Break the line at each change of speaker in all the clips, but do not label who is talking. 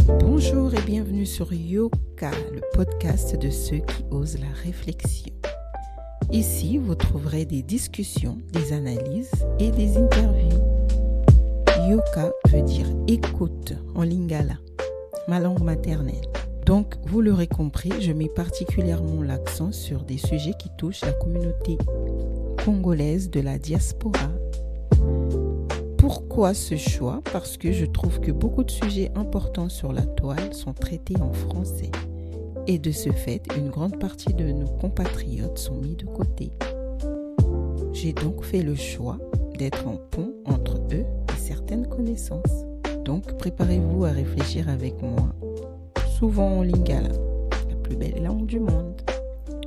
Bonjour et bienvenue sur Yoka, le podcast de ceux qui osent la réflexion. Ici, vous trouverez des discussions, des analyses et des interviews. Yoka veut dire écoute en lingala, ma langue maternelle. Donc, vous l'aurez compris, je mets particulièrement l'accent sur des sujets qui touchent la communauté congolaise de la diaspora. Pourquoi ce choix ? Parce que je trouve que beaucoup de sujets importants sur la toile sont traités en français. Et de ce fait, une grande partie de nos compatriotes sont mis de côté. J'ai donc fait le choix d'être en pont entre eux et certaines connaissances. Donc, préparez-vous à réfléchir avec moi, souvent en lingala, la plus belle langue du monde.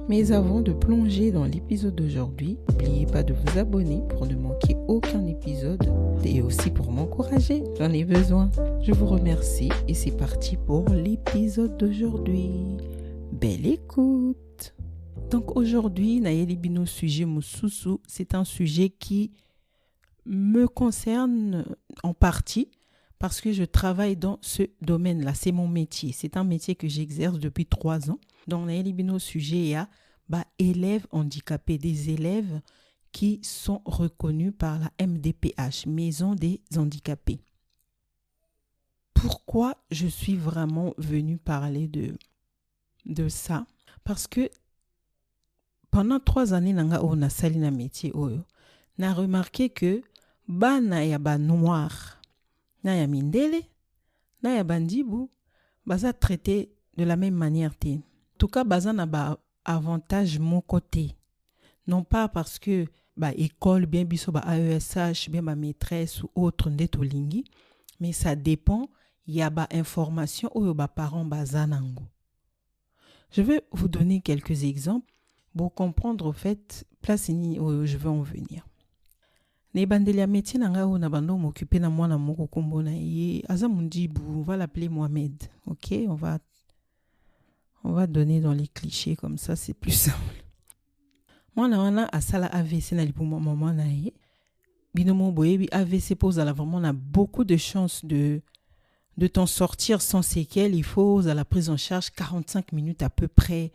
Mais avant de plonger dans l'épisode d'aujourd'hui, n'oubliez pas de vous abonner pour ne manquer aucun épisode et aussi pour m'encourager, j'en ai besoin. Je vous remercie et c'est parti pour l'épisode d'aujourd'hui. Belle écoute. Donc aujourd'hui, Nayeli Bino sujet Moussousou, c'est un sujet qui me concerne en partie parce que je travaille dans ce domaine-là, c'est mon métier. C'est un métier que j'exerce depuis 3 ans. Dans Nayeli Bino sujet, il y a élèves handicapés, des élèves qui sont reconnus par la MDPH, Maison des handicapés. Pourquoi je suis vraiment venue parler de ça? Parce que pendant 3 années, on a sali na métier, on a remarqué que bana ya ba noir, na ya mindele, na ya bandibu, baza traité de la même manière. En tout cas, baza na ba avantage mon côté. Non pas parce que école, bien biso AESH, bien maîtresse ou autre ndeto lingi, mais ça dépend, il y a information ou parents bazanango. Je vais vous donner quelques exemples pour comprendre au fait place où je veux en venir. Ne bandelia métier nanga ou na bando m'occuper na moi na moko kombo na ye azamundibu, on va l'appeler Mohamed. OK, on va donner dans les clichés comme ça, c'est plus simple. Moi na asala AVC na lipo maman na ye. Binomo boyebi AVC pose à la vraiment on a beaucoup de chances de t'en sortir sans séquelles. Il faut à la prise en charge 45 minutes à peu près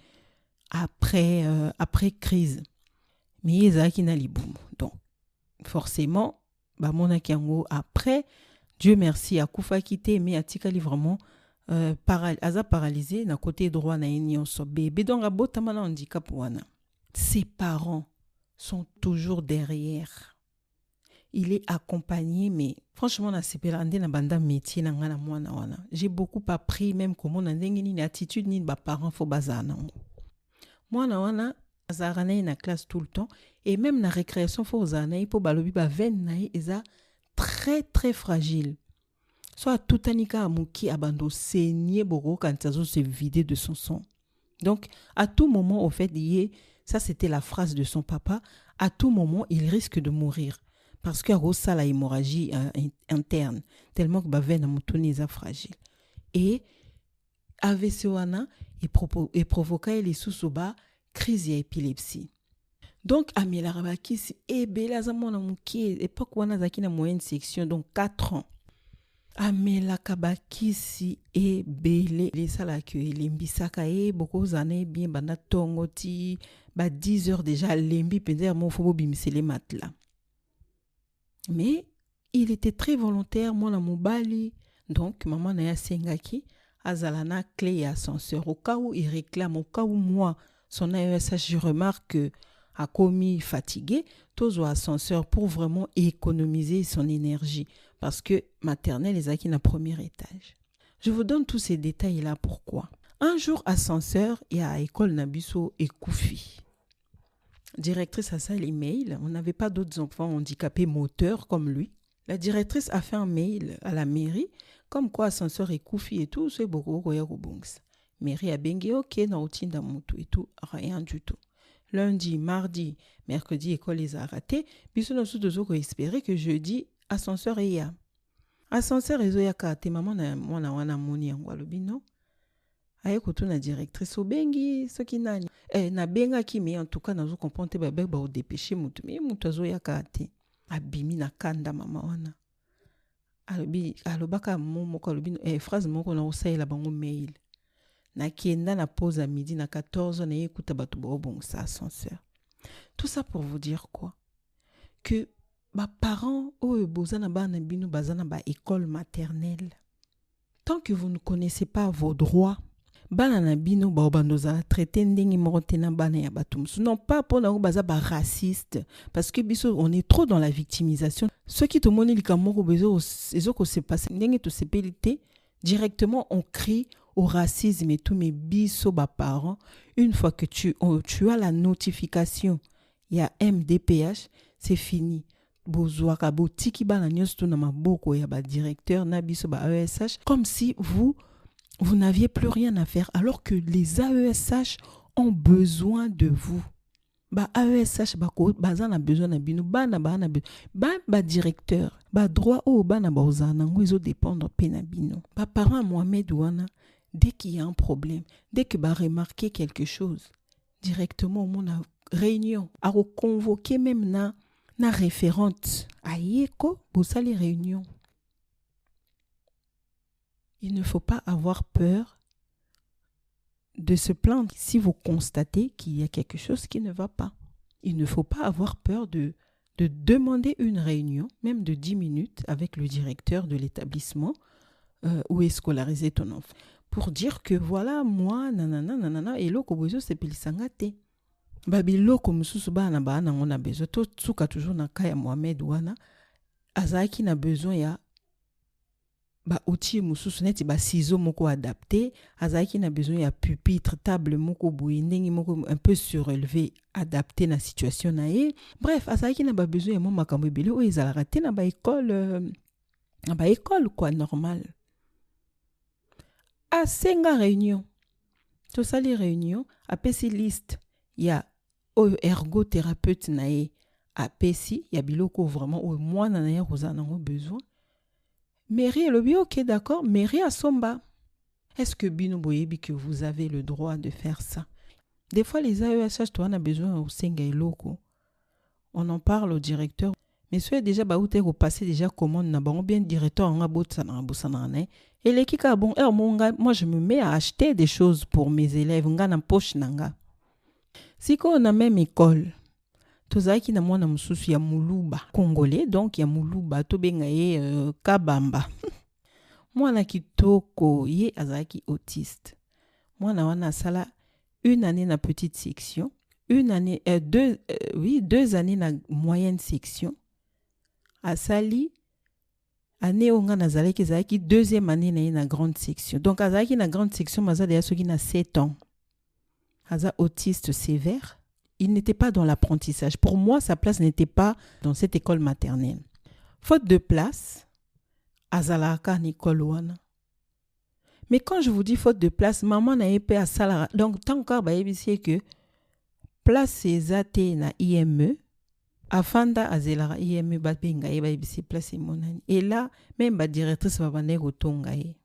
après crise. Mais ezaki na liboum. Donc forcément mon kiango après Dieu merci a kufa quitté mais atikali vraiment aza paralysé na côté droit na enion so bébé donc a botama na handicap wana. Ses parents sont toujours derrière. Il est accompagné, mais franchement, métier j'ai beaucoup appris, même comment on a une attitude ni parents faut bazana. Moi, na classe tout le temps, et même la récréation faut zana pour balobi très très fragile. Soit tout anika amuki abando saigner boro quand ça se vider de son sang. Donc, à tout moment, au fait, ça c'était la phrase de son papa, à tout moment, il risque de mourir. Parce qu'il y a ça la hémorragie interne, tellement que veine est fragile. Et AVC wana et provoquait les sous-soba crise d'épilepsie. Donc amela rabakisi et bela zamona muki époque wana zaki na moyenne section donc 4 ans. Amela kabakisi et belé les sala que limbisaka e beaucoup zané bien bana tongoti 10 heures déjà limbi pender mon fobo bimisele matla. Mais il était très volontaire, moi na mobali. Donc, maman na ya sengaki, azalana clé et ascenseur. Au cas où il réclame, au cas où moi, son AESH, je remarque que a commis fatigué, tous au ascenseur pour vraiment économiser son énergie. Parce que maternelle, les acquis na premier étage. Je vous donne tous ces détails-là. Pourquoi? Un jour, ascenseur, il y a école Nabiso et Koufi. Directrice a ça l'email. On n'avait pas d'autres enfants handicapés moteurs comme lui. La directrice a fait un mail à la mairie, comme quoi ascenseur et Koufi et tout, c'est beaucoup royarobongs. Mairie a bengi ok, na outinda moto et tout, rien du tout. Lundi, mardi, mercredi, école les a ratés. Puis nous avons espéré que jeudi, ascenseur et ya. Ascenseur et zoya kate, maman na wana moni angwalobi non. Aye koto na directrice obengi soki nani na benga ki mais en tout cas nazo comprendre te ba o dépêcher mutu mais mutu azo yakate abimi na kanda mama wana alobaka moko alobi phrase moko na osalela bango mail na kienda na pause à midi na 14 na écoute bato bon ça ascenseur. Tout ça pour vous dire quoi? Que parents bozana bana bino bazana ba école maternelle. Tant que vous ne connaissez pas vos droits, bana na bino ba bandoza traiter ndenge moko tena bana ya batum. Non pas pour na baza ba raciste parce que biso on est trop dans la victimisation. Ceux qui te montrent likamoko bezo ezoko se passe ndenge to sepelité directement on crie au racisme et tout, mais biso ba parents, une fois que tu as la notification, il y a MDPH, c'est fini. Bozwaka botiki bana nyos na maboko ya ba directeur na biso ba AESH, comme si vous n'aviez plus rien à faire, alors que les AESH ont besoin de vous. Ba AESH bazan a besoin na bino bana ba directeur ba droit au bana ba ozana ngo dépendre pe na bino. Ba parent Mohamed wana dès qu'il y a un problème, dès que va remarquer quelque chose, directement au monde réunion, à reconvoquer même na référente, à yeko, bossa les réunions. Il ne faut pas avoir peur de se plaindre si vous constatez qu'il y a quelque chose qui ne va pas. Il ne faut pas avoir peur de demander une réunion, même de 10 minutes, avec le directeur de l'établissement où est scolarisé ton enfant. Pour dire que voilà, moi, nanana, et l'autre, c'est pelisangate. Babilo, comme sous-bana, on a besoin. Tout souka toujours na kaya Mohamed wana. Azaki na besoin ya outil mususu neti ciseaux moko adapté. Azaki na besoin ya pupitre, table moko bouinding moko un peu surélevé, adapté na situation na ye. Bref, azaki na besoin ya mo makambo ebele o ezalaka te na école quoi normal. À 5 réunions, tout ça les réunions, à PC liste, il y a ergothérapeute nae, à PC, il y a biloko vraiment au moins nanaye rozana ont besoin. Mairie le bio, ok d'accord, mairie à Somba. Est-ce que bino boyebi que vous avez le droit de faire ça? Des fois les AESH toi on a besoin au senga loko. On en parle au directeur. Mais soit déjà baouté au passé déjà commande na bon bien directeur en abota na bosana ne. Et l'équipe a bon moi je me mets à acheter des choses pour mes élèves nga na poche nanga. Si on a même école. Tozaki na mwana mususu ya muluba congolais donc ya muluba to benga ye kabamba. Mwana kitoko ye azaki autiste. Mwana wana sala une année na petite section, une année 2 années na moyenne section. Asali année onga nazalaki zaki deuxième année na grande section. Donc azalaki na grande section maza de soki na 7 ans. Aza autiste sévère. Il n'était pas dans l'apprentissage. Pour moi, sa place n'était pas dans cette école maternelle. Faute de place, azalaka ni école wana. Mais quand je vous dis faute de place, maman n'a pas à salara. Donc tant encore ba yebisi que place c'est até na IME. Afanda azelara IME ba benga ye ba yebisi place monani. Et là, même ba directrice va bande kotonga ye.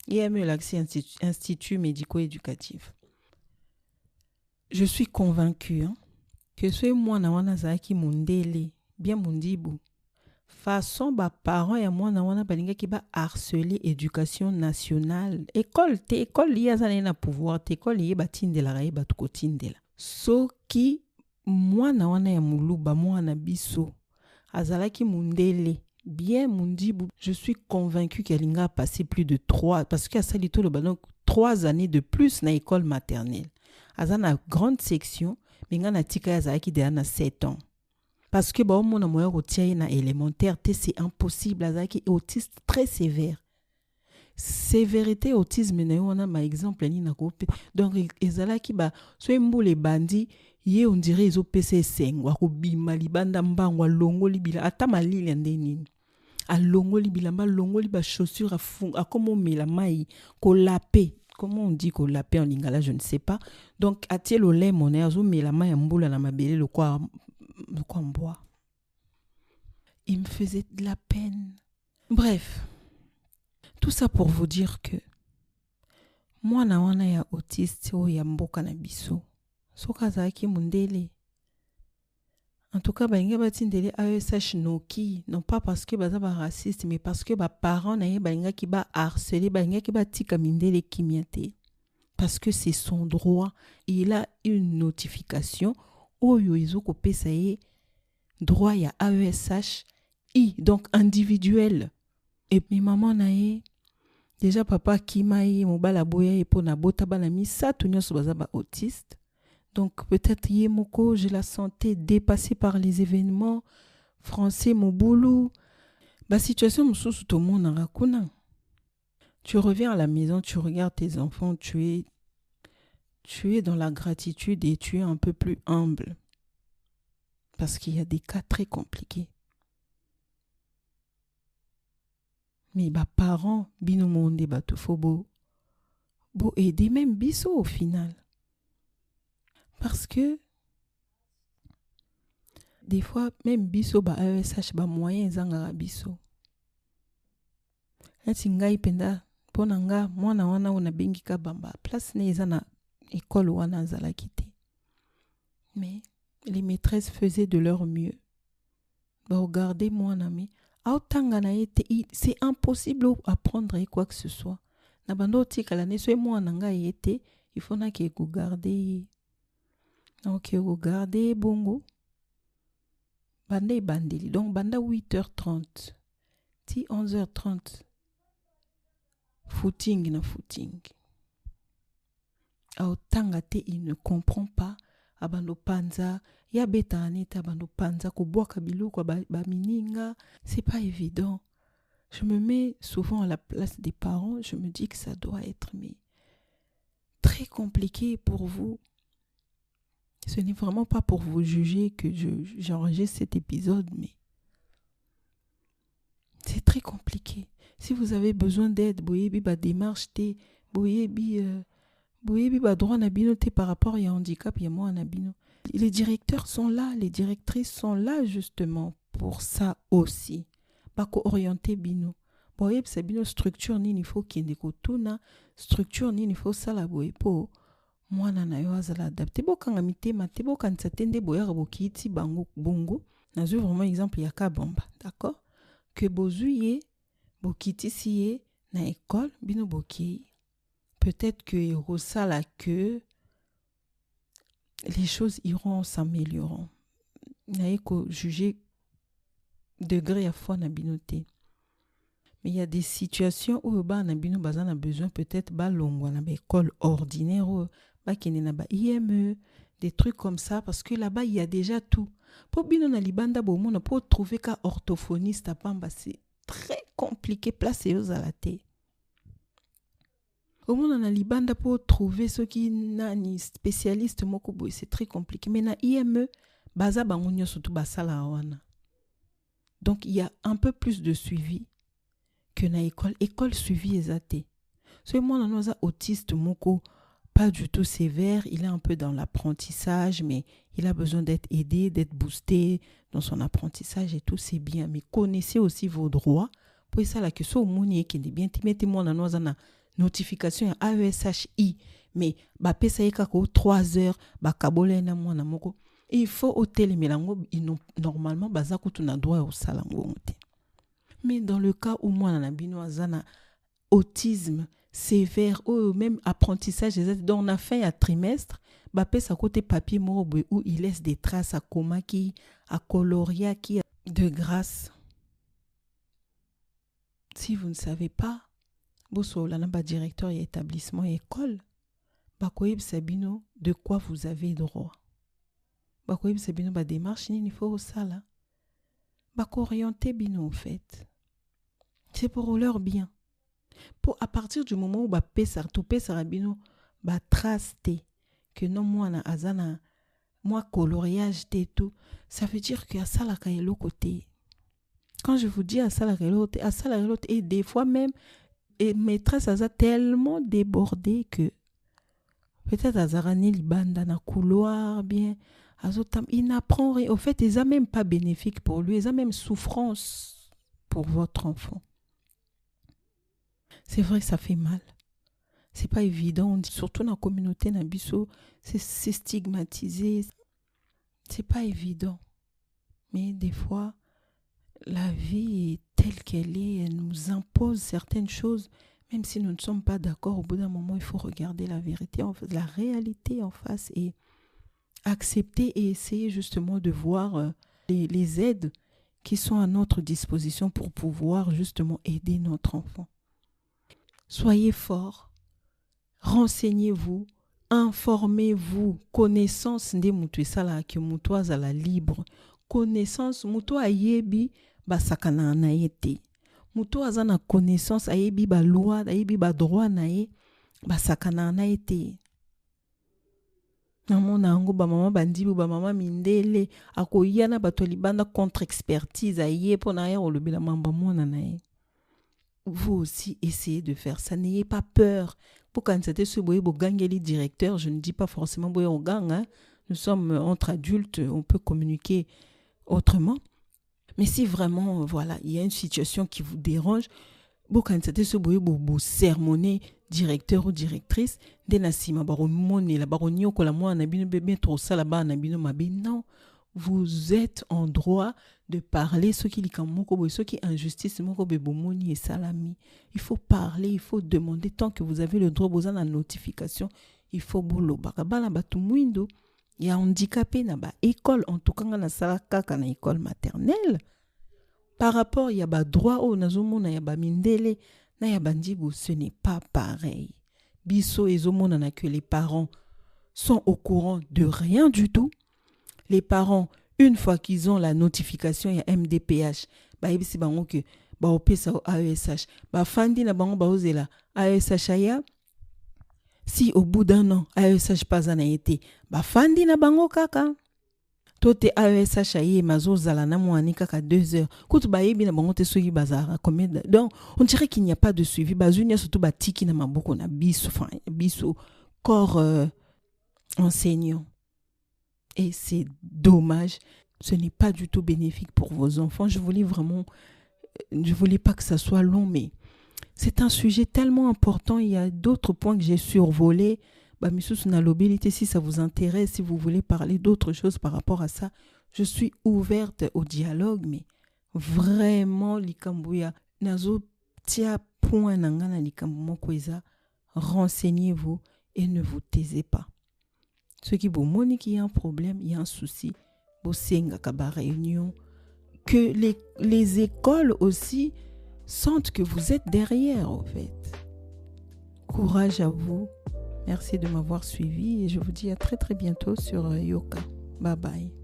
IME l'accès institut médico-éducatif. Je suis convaincue que ce moi na wana zaki mundele bien mundibu façon ba parents ya moi na wana balinga ki ba harceler éducation nationale école liya zana na pouvoir école liye batindela raye batukotindela soki moi na wana ya muluba moi na biso azalaki mundele bien mundibu je suis convaincue qu'elle a passé plus de 3 parce qu'il y a ça tout le donc 3 années de plus na école maternelle. Azana grande section, mais ngana tika yazaki de na 7 ans. Parce que bon mon moyen retient na élémentaire, c'est impossible azaki autiste très sévère. Sévérité autisme na on a par exemple ni na ko. Donc ezalaki ba so mbule bandi ye on dirait ils PC sengwa ko bima libanda mbangwa longo libila ata malili ndeni. A longo libila ma longo liba chaussure à fond à comment mela mai ko lapé. Comment on dit qu'on l'appelle en lingala, je ne sais pas. Donc, a-t-il au lait mon air, mais la main mboula na mabélé, le quoi en bois. Il me faisait de la peine. Bref, tout ça pour vous dire que moi, na wana ya autiste, o ya mboka na biso. Soka zaaki mundele. En tout cas, bainga batindele AESH noki, non pas parce que baza ba raciste, mais parce que ba parents na bainga ki ba harceler, bainga ki ba tika mindele kimiate. Parce que c'est son droit. Il a une notification. Oyo izo kopesa ye droit ya AESH donc individuel. Et puis maman na ye déjà papa kima ye mobala boya ye po na bota bana misato nyonso baza ba autiste. Donc peut-être yé moko, je la sentais dépassée par les événements français mon boulot. Ba situation mususu to mona rakuna. Tu reviens à la maison, tu regardes tes enfants, tu es dans la gratitude et tu es un peu plus humble. Parce qu'il y a des cas très compliqués. Mais bah parents, bino monde bato fobo, bo aider même biso au final. Parce que des fois même biso ba AESH ba moyen zangara biso. Eti ngai penda pona nga mwana wana ona bengi ka bamba place ne ezana école wana zala kité. Mais les maîtresses faisaient de leur mieux. Bah regardez mwana mais c'est impossible d'apprendre quoi que ce soit. Na bando tika la ne so mwana nga yete, il faut na ke go garder. Donc go garder bongo. Bande bandeli. Donc banda 8h30. Ti 11h30. Footing na footing. Aotanga te, il ne comprend pas. Abando panza. Ya beta aneta abando panza. Ko boaka biloko ba mininga. C'est pas évident. Je me mets souvent à la place des parents. Je me dis que ça doit être très compliqué pour vous. Ce n'est vraiment pas pour vous juger que j'enregistre cet épisode, mais c'est très compliqué. Si vous avez besoin d'aide, boyebi ba démarche te, boyebi ba droit na bino te par rapport à handicap, ya moi na bino. Les directeurs sont là, les directrices sont là justement pour ça aussi. Pas orienter bino. Boyeb c'est bino structure ni il faut kende ko tuna, structure ni il faut sala boyepo. Mwana na yo azala adapté bokanga mitema te bokanisa tende boyaka bokiti bango bongo. Nazwi vraiment exemple ya kabamba, d'accord? Que bozuye bokiti siye na école bino boki. Peut-être que rosala que les choses iront s'améliorant. Naiko juger degré à fois na binoté. Mais il y a des situations où ba na bino bazana besoin peut-être ba longwa na école ordinaire ba kene na ba IME, des trucs comme ça parce que là-bas il y a déjà tout. Pour bino na libanda bo mona pour trouver ka orthophoniste à pamba c'est très compliqué placer aux alaté. Au monde na libanda pour trouver ceux qui nani spécialiste moko boy c'est très compliqué mais na IME baza bango nyoso tu basala wana. Donc il y a un peu plus de suivi que na école suivi ezate. Ce moi na autiste moko pas du tout sévère, il est un peu dans l'apprentissage mais il a besoin d'être aidé, d'être boosté dans son apprentissage et tout c'est bien mais connaissez aussi vos droits pour ça la que so moni qui est bien mettez moi na notification à AESHI mais ba pesa yeka ko 3 heures ba kabole na mwana moko il faut hôtel melango normalement baza kutu na droit au salango. Mais dans le cas où moi na bino azana autisme sévère ou même apprentissage donc on a fait un trimestre ba pesa côté papier morobe où il laisse des traces à coma qui à coloria qui de grâce. Si vous ne savez pas boso la namba directeur et établissement et école bakoyeb sabino de quoi vous avez droit. Bakoyeb sabino ba démarche ni il faut ça là. Bako orienter bino en fait. C'est pour leur bien. Pour à partir du moment où ba pesa tout pesa bino ba trace te que non moi na azana moi coloriage te tout ça veut dire que à ça la kaelo côté. Quand je vous dis à ça la kaelo et des fois même et maîtresse a tellement débordé que peut-être azarani libanda na couloir bien azotam il n'apprend rien. Au fait, ils n'ont même pas bénéfique pour lui, ils ont même souffrance pour votre enfant. C'est vrai que ça fait mal. C'est pas évident, surtout dans la communauté nabiso, c'est stigmatisé. C'est pas évident. Mais des fois, la vie est telle qu'elle est, elle nous impose certaines choses. Même si nous ne sommes pas d'accord, au bout d'un moment, il faut regarder la vérité, la réalité en face et accepter et essayer justement de voir les aides qui sont à notre disposition pour pouvoir justement aider notre enfant. Soyez forts, renseignez-vous, informez-vous. Connaissance nde mutu esala ki mutu azala libre. Connaissance mutu ayebi basaka na ye te. Mutu aza na connaissance ayebi ba loi, ayebi ba droit na ye basaka na ye te. Namona yango ba mama bandibi ba mama mindele akoyana bato libanda contre expertise aye pona ya olobela mamba mona na ye. Vous aussi essayez de faire ça, n'ayez pas peur. Pour quand c'était ce boye bogangeli directeur, je ne dis pas forcément boye au gang, hein. Nous sommes entre adultes, on peut communiquer autrement. Mais si vraiment voilà, il y a une situation qui vous dérange, bon quand c'était ce boye bo sermonner directeur ou directrice, denasima baro moni la baronio ko la moi na bino bébé trop ça là-bas na bino mabe. Non, vous êtes en droit de parler ce qui ce qui injustice et salami. Il faut parler, il faut demander tant que vous avez le droit besoin de la notification, il faut bolo bakabala batu mwindo ya handicapé na ba école en tout cas na salaka na école maternelle. Par rapport ya ba droit au nazomona ya ba mindele na ya bandibu, ce n'est pas pareil. Biso ezomona na que les parents sont au courant de rien du tout. Les parents, une fois qu'ils ont la notification, il y a MDPH, bah ebisi bango que bah opesa AESH, bah fandi na bango bah ozela AESH aya. Si au bout d'un an AESH pas en a été, bah fandi na bango kaka. Tote AESH aye mazo zala na mwani kaka 2 heures. Kutu ba yebi na bango te soki bazara combien. Donc on dirait qu'il n'y a pas de suivi. Bazunya surtout ba tiki na maboko na biso, enfin biso corps enseignant. Et c'est dommage. Ce n'est pas du tout bénéfique pour vos enfants. Je voulais pas que ça soit long, mais c'est un sujet tellement important. Il y a d'autres points que j'ai survolés. Bah, si ça vous intéresse, si vous voulez parler d'autres choses par rapport à ça, je suis ouverte au dialogue, mais vraiment, likambuya, nazo tia point nangana likambu kweza, renseignez-vous et ne vous taisez pas. Ceux qui vous montrent qu'il y a un problème, il y a un souci, réunion, que les écoles aussi sentent que vous êtes derrière, en fait. Courage à vous. Merci de m'avoir suivi et je vous dis à très très bientôt sur Yoka. Bye bye.